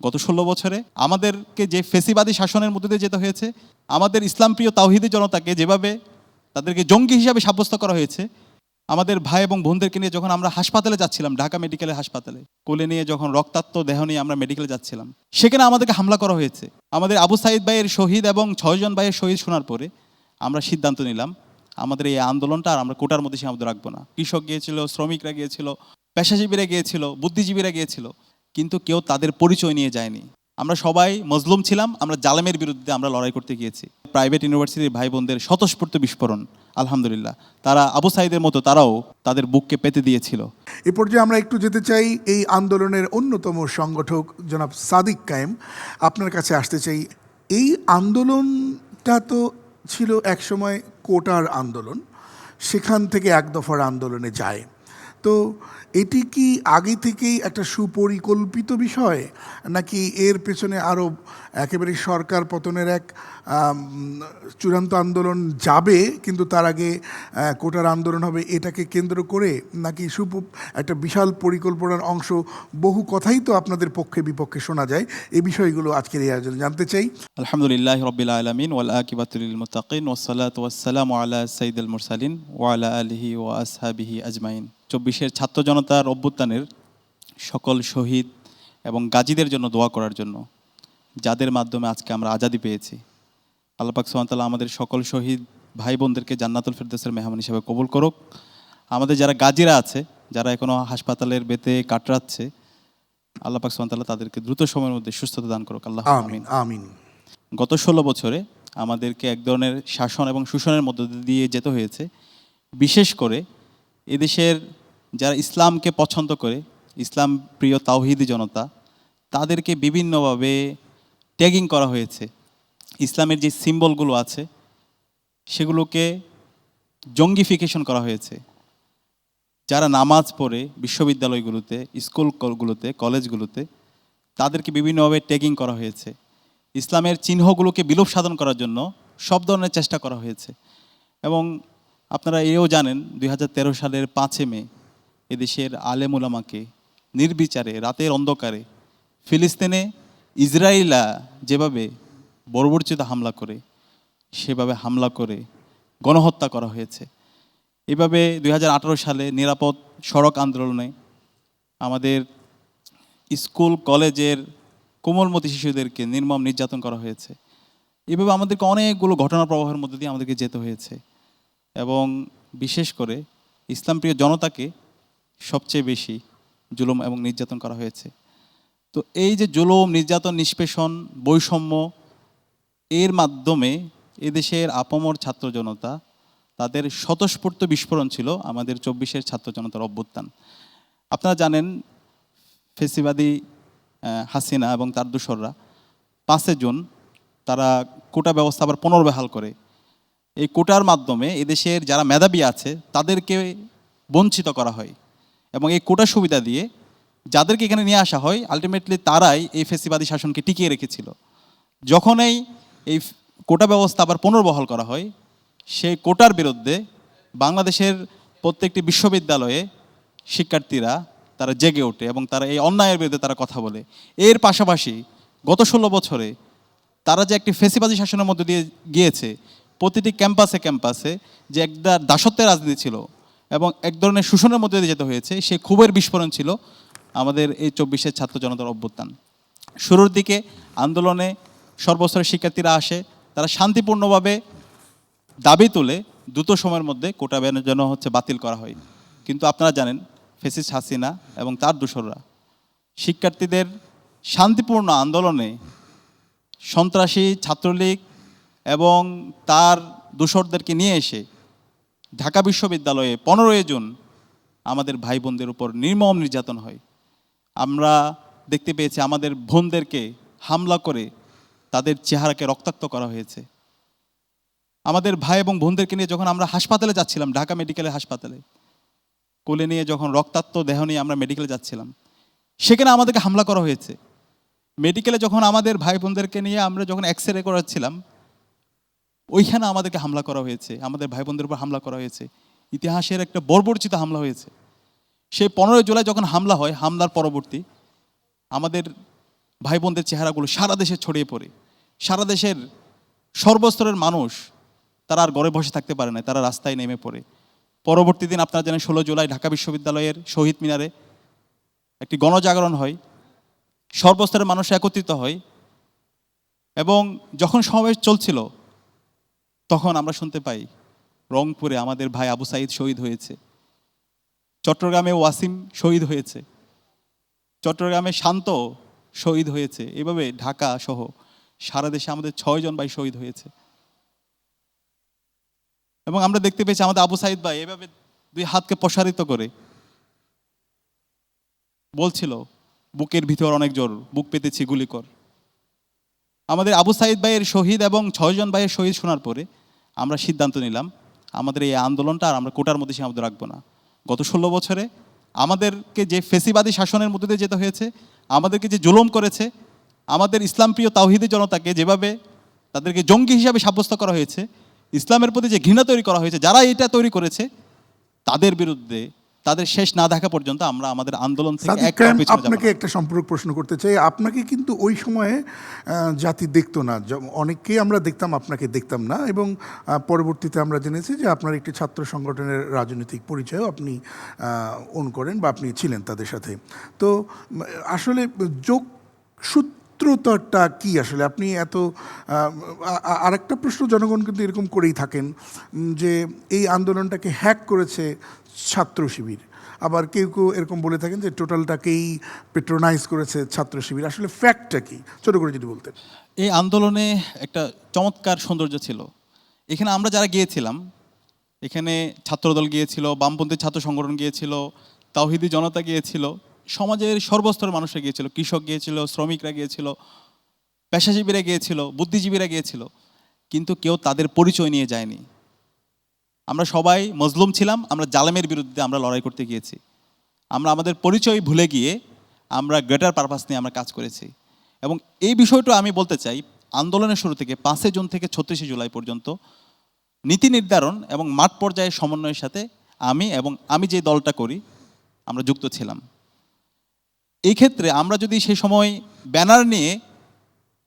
গত 16 বছরে আমাদেরকে যে ফেসিবাদী শাসনের মধ্যে দিয়ে যেতে হয়েছে, আমাদের ইসলামপ্রিয় তাওহিদি জনতাকে যেভাবে তাদেরকে জঙ্গি হিসাবে সাব্যস্ত করা হয়েছে, আমাদের ভাই এবং বোনদেরকে নিয়ে যখন আমরা হাসপাতালে যাচ্ছিলাম, ঢাকা মেডিকেলের হাসপাতালে কোলে নিয়ে যখন রক্তাক্ত দেহ নিয়ে আমরা মেডিকেলে যাচ্ছিলাম, সেখানে আমাদেরকে হামলা করা হয়েছে। আমাদের আবু সাইদ ভাইয়ের শহীদ এবং 6 জন ভাইয়ের শহীদ শোনার পরে আমরা সিদ্ধান্ত নিলাম আমাদের এই আন্দোলনটা আর আমরা কোটার মধ্যে সীমাবদ্ধ রাখবো না। কৃষক গিয়েছিল, শ্রমিকরা গিয়েছিল, পেশাজীবীরা গিয়েছিল, বুদ্ধিজীবীরা গিয়েছিল, কিন্তু কেউ তাদের পরিচয় নিয়ে যায়নি। আমরা সবাই মজলুম ছিলাম, আমরা জালেমের বিরুদ্ধে আমরা লড়াই করতে গিয়েছি। প্রাইভেট ইউনিভার্সিটির ভাই বোনদের স্বতঃস্ফূর্ত বিস্ফোরণ, আলহামদুলিল্লাহ, তারা আবু সাইদের মতো তারাও তাদের বুককে পেতে দিয়েছিল। এ পর্যায়ে আমরা একটু যেতে চাই এই আন্দোলনের অন্যতম সংগঠক জনাব সাদিক কায়েম, আপনার কাছে আসতে চাই। এই আন্দোলনটা তো ছিল একসময় কোটার আন্দোলন, সেখান থেকে এক দফার আন্দোলনে যায়। তো এটি কি আগে থেকেই একটা সুপরিকল্পিত বিষয়, নাকি এর পেছনে আরও একেবারে সরকার পতনের এক চূড়ান্ত আন্দোলন যাবে, কিন্তু তার আগে কোটার আন্দোলন হবে, এটাকে কেন্দ্র করে, নাকি একটা বিশাল পরিকল্পনার অংশ? বহু কথাই তো আপনাদের পক্ষে বিপক্ষে শোনা যায়। এই বিষয়গুলো আজকের এই আয়োজনে জানতে চাই। আলহামদুলিল্লাহ রাব্বিল আলামিন ওয়াল আকিবাতু লিল মুত্তাকিন ওয়াসসালাতু ওয়াসসালামু আলা সাইয়্যিদিল মুরসালিন ওয়া আলা আলিহি ওয়া আসহাবিহি আজমাইন। 24-এর ছাত্র জনতার অভ্যুত্থানের সকল শহীদ এবং গাজীদের জন্য দোয়া করার জন্য, যাদের মাধ্যমে আজকে আমরা আজাদি পেয়েছি। আল্লাহ পাক সুবহানাহু ওয়া তাআলা আমাদের সকল শহীদ ভাই বোনদেরকে জান্নাতুল ফেরদৌসের মেহমান হিসেবে কবুল করুক। আমাদের যারা গাজীরা আছে, যারা এখনো হাসপাতালের বেতে কাতরাচ্ছে, আল্লাহ পাক সুবহানাহু ওয়া তাআলা তাদেরকে দ্রুত সময়ের মধ্যে সুস্থতা দান করুক, আল্লাহ আমিন আমিন। গত 16 বছরে আমাদেরকে এক ধরনের শাসন এবং শোষণের মধ্য দিয়ে যেতে হয়েছে। বিশেষ করে এদেশের যারা ইসলামকে পছন্দ করে, ইসলাম প্রিয় তাওহিদি জনতা, তাদেরকে বিভিন্নভাবে ট্যাগিং করা হয়েছে। ইসলামের যে সিম্বলগুলো আছে সেগুলোকে জঙ্গিফিকেশন করা হয়েছে। যারা নামাজ পড়ে বিশ্ববিদ্যালয়গুলোতে, স্কুলগুলোতে, কলেজগুলোতে, তাদেরকে বিভিন্নভাবে ট্যাগিং করা হয়েছে। ইসলামের চিহ্নগুলোকে বিলোপ সাধন করার জন্য সব ধরনের চেষ্টা করা হয়েছে। এবং আপনারা এও জানেন 2013 সালের 5 মে এদেশের আলেম উলামাকে নির্বিচারে রাতের অন্ধকারে ফিলিস্তিনে ইসরায়েলা যেভাবে বর্বরচিত হামলা করে, সেভাবে হামলা করে গণহত্যা করা হয়েছে। এভাবে 2018 সালে নিরাপদ সড়ক আন্দোলনে আমাদের স্কুল কলেজের কোমলমতি শিশুদেরকে নির্মম নির্যাতন করা হয়েছে। এভাবে আমাদেরকে অনেকগুলো ঘটনা প্রবাহের মধ্যে দিয়ে আমাদেরকে যেতে হয়েছে। এবং বিশেষ করে ইসলামপ্রিয় জনতাকে সবচেয়ে বেশি জুলুম এবং নির্যাতন করা হয়েছে। তো এই যে জুলুম, নির্যাতন, নিষ্পেষণ, বৈষম্য, এর মাধ্যমে এদেশের আপামর ছাত্র জনতা, তাদের স্বতঃস্ফূর্ত বিস্ফোরণ ছিল আমাদের 24-এর ছাত্র জনতার অভ্যুত্থান। আপনারা জানেন ফেসিবাদী হাসিনা এবং তার দোসররা 5 জুন তারা কোটা ব্যবস্থা আবার পুনর্বহাল করে। এই কোটার মাধ্যমে এদেশের যারা মেধাবী আছে তাদেরকে বঞ্চিত করা হয়, এবং এই কোটা সুবিধা দিয়ে যাদেরকে এখানে নিয়ে আসা হয়, আলটিমেটলি তারাই এই ফেসিবাদী শাসনকে টিকিয়ে রেখেছিল। যখনই এই কোটা ব্যবস্থা আবার পুনর্বহাল করা হয়, সেই কোটার বিরুদ্ধে বাংলাদেশের প্রত্যেকটি বিশ্ববিদ্যালয়ে শিক্ষার্থীরা তারা জেগে ওঠে এবং তারা এই অন্যায়ের বিরুদ্ধে তারা কথা বলে। এর পাশাপাশি গত 16 বছরে তারা যে একটি ফেসিবাদী শাসনের মধ্যে দিয়ে গিয়েছে, প্রতিটি ক্যাম্পাসে ক্যাম্পাসে যে একটা দাসত্বের রাজনীতি ছিল এবং এক ধরনের শোষণের মধ্যে দিয়ে যেতে হয়েছে, সে ক্ষোভের বিস্ফোরণ ছিল আমাদের এই 24-এর ছাত্র জনতার অভ্যুত্থান। শুরুর দিকে আন্দোলনে সর্বস্তরের শিক্ষার্থীরা আসে, তারা শান্তিপূর্ণভাবে দাবি তুলে দ্রুত সময়ের মধ্যে কোটা যেন বাতিল করা হয়। কিন্তু আপনারা জানেন ফ্যাসিস্ট হাসিনা এবং তার দোসররা শিক্ষার্থীদের শান্তিপূর্ণ আন্দোলনে সন্ত্রাসী ছাত্রলীগ এবং তার দোসরদেরকে নিয়ে এসে ঢাকা বিশ্ববিদ্যালয়ে 15 জুন আমাদের ভাই বোনদের উপর নির্মম নির্যাতন হয়। আমরা দেখতে পেয়েছি আমাদের বোনদেরকে হামলা করে তাদের চেহারাকে রক্তাক্ত করা হয়েছে। আমাদের ভাই এবং বোনদেরকে নিয়ে যখন আমরা হাসপাতালে যাচ্ছিলাম, ঢাকা মেডিকেলের হাসপাতালে কোলে নিয়ে যখন রক্তাক্ত দেহ নিয়ে আমরা মেডিকেলে যাচ্ছিলাম, সেখানে আমাদেরকে হামলা করা হয়েছে। মেডিকেলে যখন আমাদের ভাই বোনদেরকে নিয়ে আমরা যখন এক্সরে করাচ্ছিলাম, ওইখানে আমাদেরকে হামলা করা হয়েছে, আমাদের ভাই বোনদের উপর হামলা করা হয়েছে। ইতিহাসের একটা বর্বরচিত হামলা হয়েছে। সেই 15 জুলাই যখন হামলা হয়, হামলার পরবর্তী আমাদের ভাই বোনদের চেহারাগুলো সারা দেশে ছড়িয়ে পড়ে। সারা দেশের সর্বস্তরের মানুষ তারা আর ঘরে বসে থাকতে পারে না, তারা রাস্তায় নেমে পড়ে। পরবর্তী দিন আপনারা জানেন 16 জুলাই ঢাকা বিশ্ববিদ্যালয়ের শহীদ মিনারে একটি গণজাগরণ হয়, সর্বস্তরের মানুষ একত্রিত হয়। এবং যখন সমাবেশ চলছিল তখন আমরা শুনতে পাই রংপুরে আমাদের ভাই আবু সাঈদ শহীদ হয়েছে, চট্টগ্রামে ওয়াসিম শহীদ হয়েছে, চট্টগ্রামে শান্ত শহীদ হয়েছে। এভাবে ঢাকা সহ সারা দেশে আমাদের 6 জন ভাই শহীদ হয়েছে। এবং আমরা দেখতে পেয়েছি আমাদের আবু সাঈদ ভাই এভাবে 2 হাতকে প্রসারিত করে বলছিল, বুকের ভিতর অনেক জোর, বুক পেতেছি গুলি কর। আমাদের আবু সাঈদ ভাইয়ের শহীদ এবং 6 জন ভাইয়ের শহীদ শোনার পরে আমরা সিদ্ধান্ত নিলাম আমাদের এই আন্দোলনটা আর আমরা কোটার মধ্যে সীমাবদ্ধ রাখবো না। গত 16 বছরে আমাদেরকে যে ফেসিবাদী শাসনের মধ্যে দিয়ে যেতে হয়েছে, আমাদেরকে যে জুলুম করেছে, আমাদের ইসলামপ্রিয় তাওহিদি জনতাকে যেভাবে তাদেরকে জঙ্গি হিসাবে সাব্যস্ত করা হয়েছে, ইসলামের প্রতি যে ঘৃণা তৈরি করা হয়েছে, যারা এটা তৈরি করেছে তাদের বিরুদ্ধে তাদের শেষ না দেখা পর্যন্ত আমরা আমাদের আন্দোলন থেকে সাদিক এক পা কায়েম, পিছনে যাব না। আপনাকে একটা সম্পূরক প্রশ্ন করতে চাই। আপনাকে কিন্তু ওই সময়ে জাতি দেখতো না, অনেককেই আমরা দেখতাম, আপনাকে দেখতাম না। এবং পরবর্তীতে আমরা জেনেছি যে আপনার একটি ছাত্র সংগঠনের রাজনৈতিক পরিচয়ও আপনি ওন করেন বা আপনি ছিলেন তাদের সাথে। তো আসলে যোগসূত্রতা কি আসলে? আপনি এত আরেকটা প্রশ্ন জনগণ কিন্তু এরকম করেই থাকেন যে এই আন্দোলনটাকে হ্যাক করেছে ছাত্র শিবির, আবার কেউ কেউ এরকম বলে থাকেন যে টোটালটাকেই পেট্রোনাইজ করেছে ছাত্র শিবির। আসলে ফ্যাক্টটা কি, ছোট করে যদি বলতেন। এই আন্দোলনে একটা চমৎকার সৌন্দর্য ছিল। এখানে আমরা যারা গিয়েছিলাম, এখানে ছাত্রদল গিয়েছিল, বামপন্থী ছাত্র সংগঠন গিয়েছিল, তাওহিদি জনতা গিয়েছিল, সমাজের সর্বস্তরের মানুষরা গিয়েছিল, কৃষক গিয়েছিল, শ্রমিকরা গিয়েছিল, পেশাজীবীরা গিয়েছিল, বুদ্ধিজীবীরা গিয়েছিল, কিন্তু কেউ তাদের পরিচয় নিয়ে যায়নি। আমরা সবাই মজলুম ছিলাম, আমরা জালেমের বিরুদ্ধে আমরা লড়াই করতে গিয়েছি। আমরা আমাদের পরিচয় ভুলে গিয়ে আমরা গ্রেটার পারপাস নিয়ে আমরা কাজ করেছি। এবং এই বিষয়টা আমি বলতে চাই, আন্দোলনের শুরু থেকে 5 জুন থেকে 36 জুলাই পর্যন্ত নীতি নির্ধারণ এবং মাঠ পর্যায়ে সমন্বয়ের সাথে আমি যে দলটা করি আমরা যুক্ত ছিলাম। এই ক্ষেত্রে আমরা যদি সেই সময় ব্যানার নিয়ে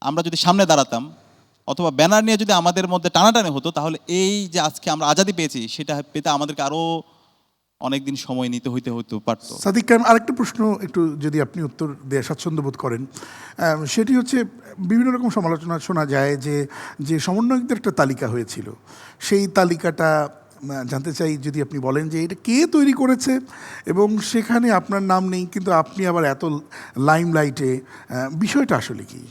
আমরা যদি সামনে দাঁড়াতাম, অথবা ব্যানার নিয়ে যদি আমাদের মধ্যে টানাটানি হতো, তাহলে এই যে আজকে আমরা আজাদি পেয়েছি সেটা পেতে আমাদেরকে আরও অনেক দিন সময় নিতে হতে পারতো। সাদিক কায়েম, আরেকটা প্রশ্ন একটু যদি আপনি উত্তর দেওয়ার স্বাচ্ছন্দ্য বোধ করেন, সেটি হচ্ছে বিভিন্ন রকম সমালোচনা শোনা যায় যে যে সমন্বয়কদের একটা তালিকা হয়েছিল, সেই তালিকাটা জানতে চাই যদি আপনি বলেন যে এটা কে তৈরি করেছে এবং সেখানে আপনার নাম নেই কিন্তু আপনি আবার এত লাইমলাইটে, বিষয়টা আসলে কি?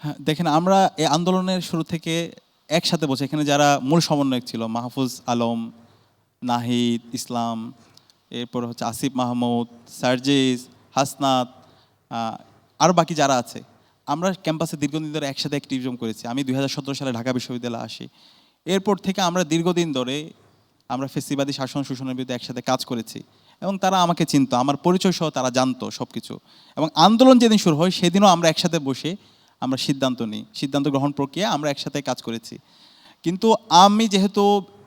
হ্যাঁ, দেখেন, আমরা এই আন্দোলনের শুরু থেকে একসাথে বসে, এখানে যারা মূল সমন্বয়ক ছিল, মাহফুজ আলম, নাহিদ ইসলাম, এরপর হচ্ছে আসিফ মাহমুদ, সার্জিস, হাসনাত, আর বাকি যারা আছে, আমরা ক্যাম্পাসে দীর্ঘদিন ধরে একসাথে অ্যাক্টিভিজম করেছি। আমি 2017 সালে ঢাকা বিশ্ববিদ্যালয়ে আসি। এরপর থেকে আমরা দীর্ঘদিন ধরে আমরা ফেসিবাদী শাসন শোষণের বিরুদ্ধে একসাথে কাজ করেছি এবং তারা আমাকে চিনতো, আমার পরিচয় সহ তারা জানতো সব কিছু। এবং আন্দোলন যেদিন শুরু হয় সেদিনও আমরা একসাথে বসে আমরা সিদ্ধান্ত গ্রহণ প্রক্রিয়া আমরা একসাথে কাজ করেছি। কিন্তু আমি যেহেতু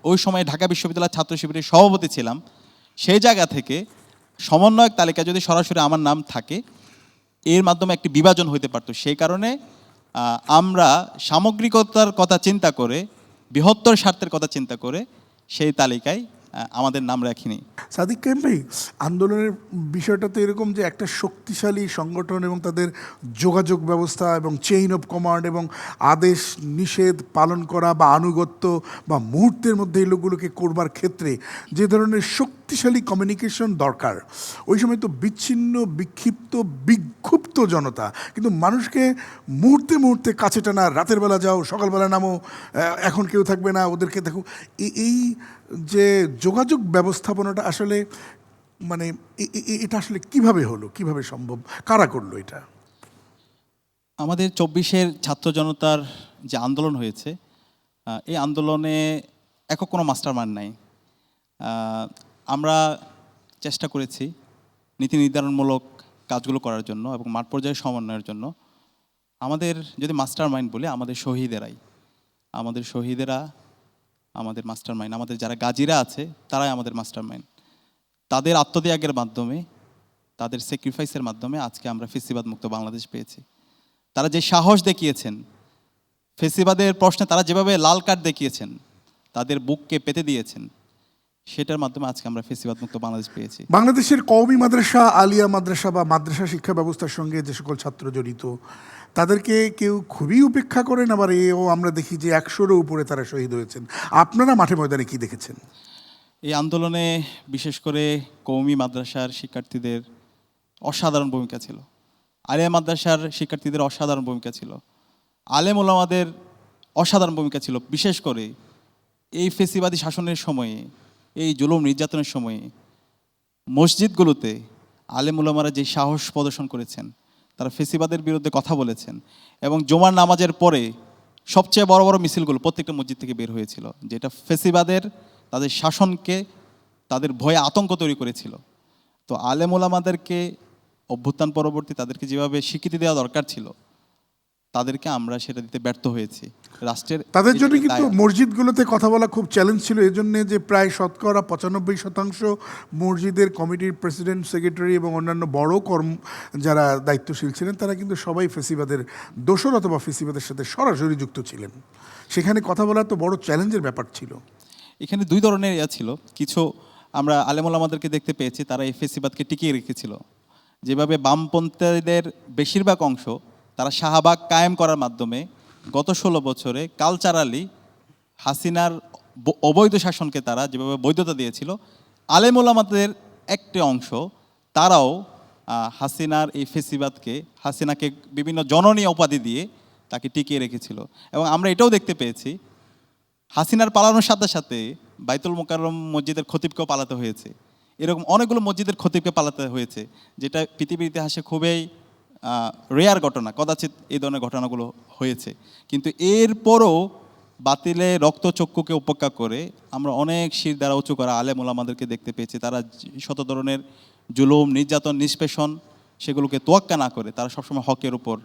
ওই সময় ঢাকা বিশ্ববিদ্যালয়ের ছাত্র শিবিরের সভাপতি ছিলাম, সেই জায়গা থেকে সমন্বয়ক তালিকা যদি সরাসরি আমার নাম থাকে, এর মাধ্যমে একটি বিভাজন হতে পারতো। সেই কারণে আমরা সামগ্রিকতার কথা চিন্তা করে, বৃহত্তর স্বার্থের কথা চিন্তা করে সেই তালিকায় আমাদের নাম রাখিনি। সাদিক কায়েম ভাই, আন্দোলনের বিষয়টা তো এরকম যে একটা শক্তিশালী সংগঠন এবং তাদের যোগাযোগ ব্যবস্থা এবং চেইন অফ কমান্ড এবং আদেশ নিষেধ পালন করা বা আনুগত্য বা মুহূর্তের মধ্যে এই লোকগুলোকে করবার ক্ষেত্রে যে ধরনের শক্তিশালী কমিউনিকেশন দরকার, ওই সময় তো বিচ্ছিন্ন, বিক্ষিপ্ত, বিক্ষুব্ধ জনতা কিন্তু মানুষকে মুহূর্তে মুহূর্তে কাছে টানা, রাতের বেলা যাও, সকালবেলা নামো, এখন কেউ থাকবে না, ওদেরকে দেখো, এই যে যোগাযোগ ব্যবস্থাপনাটা আসলে মানে এটা আসলে কিভাবে হলো, কিভাবে সম্ভব, কারা করলো এটা? আমাদের 24-এর ছাত্র জনতার যে আন্দোলন হয়েছে, এই আন্দোলনে একক কোনো মাস্টার মাইন্ড নাই। আমরা চেষ্টা করেছি নীতি নির্ধারণমূলক কাজগুলো করার জন্য এবং মাঠ পর্যায়ে সমন্বয়ের জন্য। আমাদের যদি মাস্টার মাইন্ড বলে, আমাদের শহীদেরা আমাদের মাস্টার মাইন্ড। আমাদের যারা গাজীরা আছে তারাই আমাদের মাস্টার মাইন্ড। তাদের আত্মত্যাগের মাধ্যমে, তাদের স্যাক্রিফাইসের মাধ্যমে আজকে আমরা ফেসিবাদ মুক্ত বাংলাদেশ পেয়েছি। তারা যে সাহস দেখিয়েছেন, ফেসিবাদের প্রশ্নে তারা যেভাবে লাল কার্ড দেখিয়েছেন, তাদের বুককে পেতে দিয়েছেন, সেটার মাধ্যমে আজকে আমরা ফেসিবাদ মুক্ত বাংলাদেশ পেয়েছি। বাংলাদেশের কওমি মাদ্রাসা, আলিয়া মাদ্রাসা বা মাদ্রাসা শিক্ষা ব্যবস্থার সঙ্গে যে সকল ছাত্র জড়িত, তাদেরকে কেউ খুবই উপেক্ষা করেন, আবার এও আমরা দেখি যে 100-এরও উপরে তারা শহীদ হয়েছেন। আপনারা মাঠে ময়দানে কি দেখেছেন? এই আন্দোলনে বিশেষ করে কওমি মাদ্রাসার শিক্ষার্থীদের অসাধারণ ভূমিকা ছিল, আলিয়া মাদ্রাসার শিক্ষার্থীদের অসাধারণ ভূমিকা ছিল, আলেম ওলামাদের অসাধারণ ভূমিকা ছিল। বিশেষ করে এই ফেসিবাদী শাসনের সময়ে, এই জুলুম নির্যাতনের সময়ে মসজিদগুলোতে আলেম ওলামারা যে সাহস প্রদর্শন করেছেন, তারা ফেসিবাদের বিরুদ্ধে কথা বলেছেন, এবং জুমার নামাজের পরে সবচেয়ে বড় বড় মিছিলগুলো প্রত্যেকটা মসজিদ থেকে বের হয়েছিল, যেটা ফেসিবাদের তাদের শাসনকে, তাদের ভয়ে আতঙ্ক তৈরি করেছিল। তো আলেম ওলামাদেরকে অভ্যুত্থান পরবর্তী তাদেরকে যেভাবে স্বীকৃতি দেওয়া দরকার ছিল, তাদেরকে আমরা সেটা দিতে ব্যর্থ হয়েছি। রাষ্ট্রের তাদের জন্য এটাকে কিন্তু দায়- মসজিদগুলোতে কথা বলা খুব চ্যালেঞ্জ ছিল, এই জন্যে যে প্রায় 95% মসজিদের কমিটির প্রেসিডেন্ট, সেক্রেটারি এবং অন্যান্য বড় যারা দায়িত্বশীল ছিলেন, তারা কিন্তু সবাই ফেসিবাদের দোসর অথবা ফেসিবাদের সাথে সরাসরি যুক্ত ছিলেন। সেখানে কথা বলা তো বড় চ্যালেঞ্জের ব্যাপার ছিল। এখানে দুই ধরনের ছিল। কিছু আমরা আলেম ওলামাদেরকে দেখতে পেয়েছি, তারা এই ফেসিবাদকে টিকিয়ে রেখেছিল। যেভাবে বামপন্থীদের বেশিরভাগ অংশ তারা শাহবাগ কায়েম করার মাধ্যমে গত 16 বছরে কালচারালি হাসিনার অবৈধ শাসনকে তারা যেভাবে বৈধতা দিয়েছিল, আলেম ওলামাদের একটি অংশ তারাও হাসিনার এই ফেসিবাদকে, হাসিনাকে বিভিন্ন জননী উপাধি দিয়ে তাকে টিকিয়ে রেখেছিল। এবং আমরা এটাও দেখতে পেয়েছি, হাসিনার পালানোর সাথে সাথে বাইতুল মোকাররম মসজিদের খতিবকেও পালাতে হয়েছে। এরকম অনেকগুলো মসজিদের খতিবকে পালাতে হয়েছে, যেটা পৃথিবীর ইতিহাসে খুবই রেয়ার ঘটনা, কদাচিৎ এই ধরনের ঘটনাগুলো হয়েছে। কিন্তু এরপরও বাতিলে রক্তচক্ষুকে উপেক্ষা করে আমরা অনেক শির দ্বারা উঁচু করা আলেম ওলামাদেরকে দেখতে পেয়েছি। তারা শত ধরনের জুলুম, নির্যাতন, নিষ্পেষণ সেগুলোকে তোয়াক্কা না করে তারা সবসময় হকের উপর,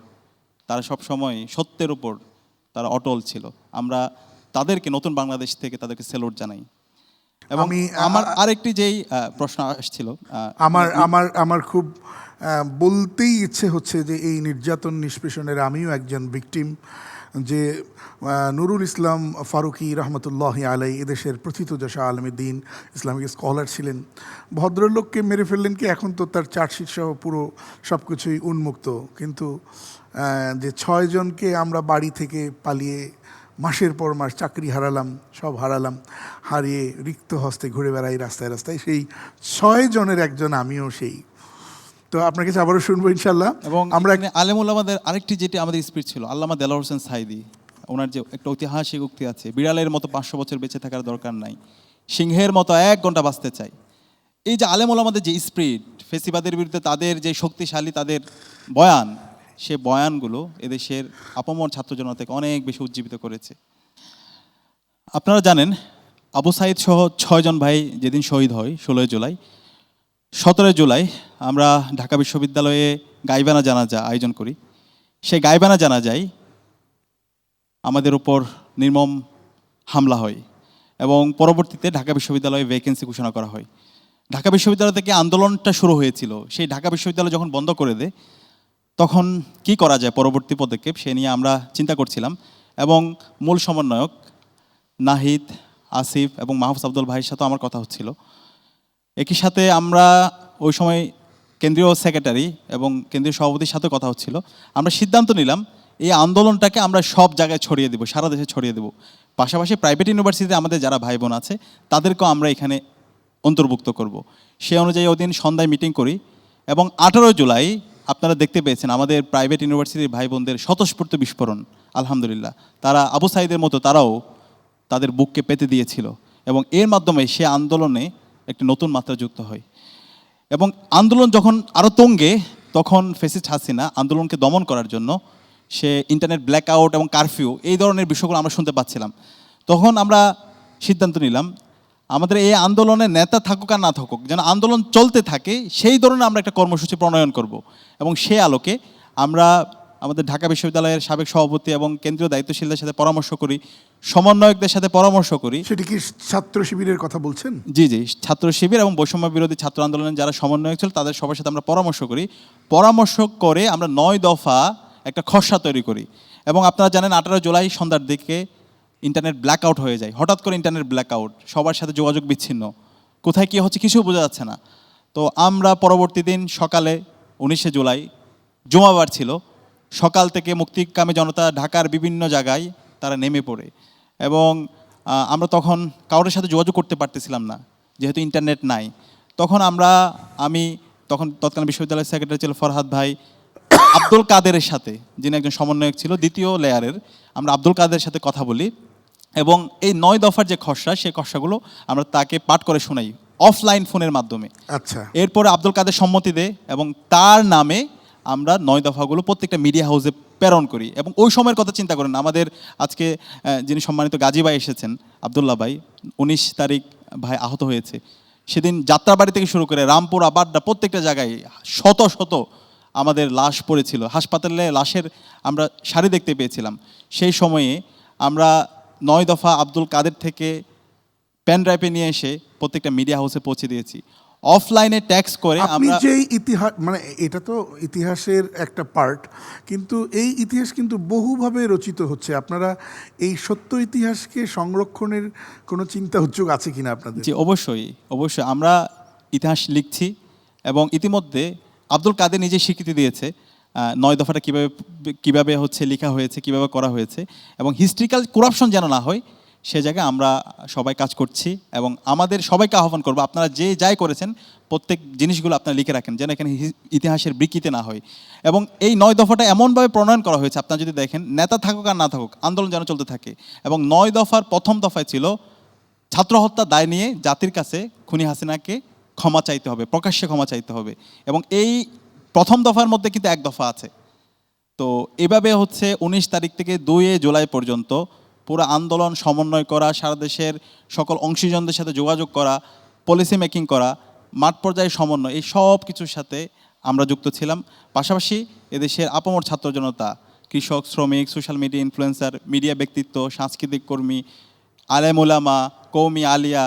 তারা সবসময় সত্যের উপর তারা অটল ছিল। আমরা তাদেরকে নতুন বাংলাদেশ থেকে তাদেরকে সেলুট জানাই। এবং আমার আরেকটি যেই প্রশ্ন আসছিল, আমার খুব বলতেই ইচ্ছে হচ্ছে যে এই নির্যাতন নিষ্পেষণের আমিও একজন ভিকটিম। যে নুরুল ইসলাম ফারুকি রহমতুল্লাহ আলাই এদেশের প্রথিতযশা আলেমে দিন, ইসলামিক স্কলার ছিলেন। ভদ্রলোককে মেরে ফেললেন কি, এখন তো তার চার্জশিট সহ পুরো সব কিছুই উন্মুক্ত। কিন্তু যে 6 জনকে আমরা বাড়ি থেকে পালিয়ে মাসের পর মাস চাকরি হারালাম, সব হারালাম, হারিয়ে রিক্ত হস্তে ঘুরে বেড়াই রাস্তায় রাস্তায়, সেই 6 জনের একজন আমিও সেই। তো আপনার কাছে আবারও শুনবো ইনশাল্লাহ। এবং আমরা আলেম ওলামাদের আরেকটি যেটি আমাদের স্পিরিট ছিল, আল্লামা দেলাওয়ার হোসেন সাইদি, ওনার যে একটা ঐতিহাসিক উক্তি আছে, বিড়ালের মতো 500 বছর বেঁচে থাকার দরকার নাই, সিংহের মতো 1 ঘন্টা বাঁচতে চাই। এই যে আলেম ওলামাদের যে স্পিরিট, ফেসিবাদের বিরুদ্ধে তাদের যে শক্তিশালী তাদের বয়ান, সে বয়ানগুলো এদেশের আপামর ছাত্র জনতাকে অনেক বেশি উজ্জীবিত করেছে। আপনারা জানেন, আবু সাইদ সহ 6 জন ভাই যেদিন শহীদ হয় 16 জুলাই, 17 জুলাই আমরা ঢাকা বিশ্ববিদ্যালয়ে গাইবানা জানাজা আয়োজন করি। সেই গাইবানা জানাজায় আমাদের উপর নির্মম হামলা হয় এবং পরবর্তীতে ঢাকা বিশ্ববিদ্যালয়ে ভ্যাকেন্সি ঘোষণা করা হয়। ঢাকা বিশ্ববিদ্যালয় থেকে আন্দোলনটা শুরু হয়েছিল, সেই ঢাকা বিশ্ববিদ্যালয় যখন বন্ধ করে দেয়, তখন কি করা যায় পরবর্তী পদক্ষেপ, সে নিয়ে আমরা চিন্তা করছিলাম। এবং মূল সমন্বয়ক নাহিদ, আসিফ এবং মাহফুজ আব্দুল ভাইয়ের সাথে আমার কথা হচ্ছিল। একই সাথে আমরা ওই সময় কেন্দ্রীয় সেক্রেটারি এবং কেন্দ্রীয় সভাপতির সাথে কথা হচ্ছিল। আমরা সিদ্ধান্ত নিলাম এই আন্দোলনটাকে আমরা সব জায়গায় ছড়িয়ে দেব, সারা দেশে ছড়িয়ে দেব। পাশাপাশি প্রাইভেট ইউনিভার্সিটিতে আমাদের যারা ভাই বোন আছে তাদেরকেও আমরা এখানে অন্তর্ভুক্ত করব। সে অনুযায়ী ওই দিন সন্ধ্যায় মিটিং করি এবং 18 জুলাই আপনারা দেখতে পেয়েছেন আমাদের প্রাইভেট ইউনিভার্সিটির ভাই বোনদের স্বতঃস্ফূর্ত বিস্ফোরণ। আলহামদুলিল্লাহ, তারা আবু সাইদের মতো তারাও তাদের বুককে পেতে দিয়েছিল এবং এর মাধ্যমে সে আন্দোলনে একটি নতুন মাত্রা যুক্ত হয়। এবং আন্দোলন যখন আরও তুঙ্গে, তখন ফ্যাসিস্ট হাসিনা আন্দোলনকে দমন করার জন্য সে ইন্টারনেট ব্ল্যাকআউট এবং কারফিউ এই ধরনের বিষয়গুলো আমরা শুনতে পাচ্ছিলাম। তখন আমরা সিদ্ধান্ত নিলাম আমাদের এই আন্দোলনের নেতা থাকুক আর না থাকুক, যেন আন্দোলন চলতে থাকে, সেই ধরনের আমরা একটা কর্মসূচি প্রণয়ন করব। এবং সে আলোকে আমরা আমাদের ঢাকা বিশ্ববিদ্যালয়ের সাবেক সভাপতি এবং কেন্দ্রীয় দায়িত্বশীলদের সাথে পরামর্শ করি, সমন্বয়কদের সাথে পরামর্শ করি। সেটি কি ছাত্র শিবিরের কথা বলছেন? জি জি, ছাত্র শিবির এবং বৈষম্য বিরোধী ছাত্র আন্দোলনের যারা সমন্বয়ক ছিল তাদের সবার সাথে আমরা পরামর্শ করি। পরামর্শ করে আমরা 9 দফা একটা খসড়া তৈরি করি। এবং আপনারা জানেন 18 জুলাই সন্ধ্যার দিকে ইন্টারনেট ব্ল্যাকআউট হয়ে যায়, হঠাৎ করে ইন্টারনেট ব্ল্যাকআউট, সবার সাথে যোগাযোগ বিচ্ছিন্ন, কোথায় কী হচ্ছে কিছু বোঝা যাচ্ছে না। তো আমরা পরবর্তী দিন সকালে 19শে জুলাই জুমাবার ছিল, সকাল থেকে মুক্তিকামী জনতা ঢাকার বিভিন্ন জায়গায় তারা নেমে পড়ে এবং আমরা তখন কারোর সাথে যোগাযোগ করতে পারতেছিলাম না, যেহেতু ইন্টারনেট নাই। তখন আমি তখন তৎকালীন বিশ্ববিদ্যালয়ের সেক্রেটারি ছিল ফরহাদ ভাই, আব্দুল কাদেরের সাথে, যিনি একজন সমন্বয়ক ছিল দ্বিতীয় লেয়ারের, আমরা আব্দুল কাদেরের সাথে কথা বলি এবং এই 9 দফার যে খসড়া, সেই খসড়াগুলো আমরা তাকে পাঠ করে শোনাই অফলাইন ফোনের মাধ্যমে। আচ্ছা, এরপরে আব্দুল কাদের সম্মতি দেয় এবং তার নামে আমরা 9 দফাগুলো প্রত্যেকটা মিডিয়া হাউসে প্রেরণ করি। এবং ওই সময়ের কথা চিন্তা করেন, আমাদের আজকে যিনি সম্মানিত গাজী ভাই এসেছেন, আবদুল্লাহ ভাই, 19 তারিখ ভাই আহত হয়েছে। সেদিন যাত্রাবাড়ি থেকে শুরু করে রামপুর আবাড্ডা প্রত্যেকটা জায়গায় শত শত আমাদের লাশ পড়েছিল, হাসপাতালে লাশের আমরা সারি দেখতে পেয়েছিলাম। সেই সময়ে আমরা 9 দফা আব্দুল কাদের থেকে পেন ড্রাইভে নিয়ে এসে প্রত্যেকটা মিডিয়া হাউসে পৌঁছে দিয়েছি, অফলাইনে ট্যাক্স করে। আপনি আমরা যে ইতিহাস, মানে এটা তো ইতিহাসের একটা পার্ট, কিন্তু এই ইতিহাস কিন্তু বহুভাবে রচিত হচ্ছে। আপনারা এই সত্য ইতিহাসকে সংরক্ষণের কোনো চিন্তা উদ্যোগ আছে কিনা আপনাদের? জি, অবশ্যই অবশ্যই আমরা ইতিহাস লিখছি এবং ইতিমধ্যে আব্দুল কাদের নিজে স্বীকৃতি দিয়েছে 9 দফাটা কিভাবে হচ্ছে লেখা হয়েছে, কিভাবে করা হয়েছে এবং হিস্ট্রিক্যাল করাপশন যেন না হয়, সে জায়গায় আমরা সবাই কাজ করছি এবং আমাদের সবাইকে আহ্বান করবো, আপনারা যে যাই করেছেন প্রত্যেক জিনিসগুলো আপনারা লিখে রাখেন, যেন এখানে ইতিহাসের বিকৃতি না হয়। এবং এই 9 দফাটা এমনভাবে প্রণয়ন করা হয়েছে, আপনারা যদি দেখেন, নেতা থাকুক আর না থাকুক, আন্দোলন যেন চলতে থাকে। এবং 9 দফার প্রথম দফায় ছিল ছাত্র হত্যার দায় নিয়ে জাতির কাছে খুনি হাসিনাকে ক্ষমা চাইতে হবে, প্রকাশ্যে ক্ষমা চাইতে হবে। এবং এই প্রথম দফার মধ্যে কিন্তু এক দফা আছে। তো এভাবে হচ্ছে 19 তারিখ থেকে 2 জুলাই পর্যন্ত পুরো আন্দোলন সমন্বয় করা, সারা দেশের সকল অংশীজনদের সাথে যোগাযোগ করা, পলিসি মেকিং করা, মাঠ পর্যায়ে সমন্বয়, এই সব কিছুর সাথে আমরা যুক্ত ছিলাম। পাশাপাশি এদেশের আপামর ছাত্র জনতা, কৃষক, শ্রমিক, সোশ্যাল মিডিয়া ইনফ্লুয়েন্সার, মিডিয়া ব্যক্তিত্ব, সাংস্কৃতিক কর্মী, আলেম ওলামা, কওমি আলিয়া,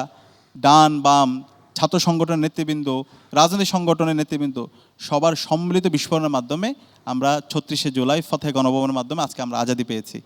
ডান বাম, ছাত্র সংগঠনের নেতৃবৃন্দ, রাজনৈতিক সংগঠনের নেতৃবৃন্দ, সবার সম্মিলিত বিস্ফোরণের মাধ্যমে আমরা 36শে জুলাই ফতেহ গণভবনের মাধ্যমে আজকে আমরা আজাদি পেয়েছি।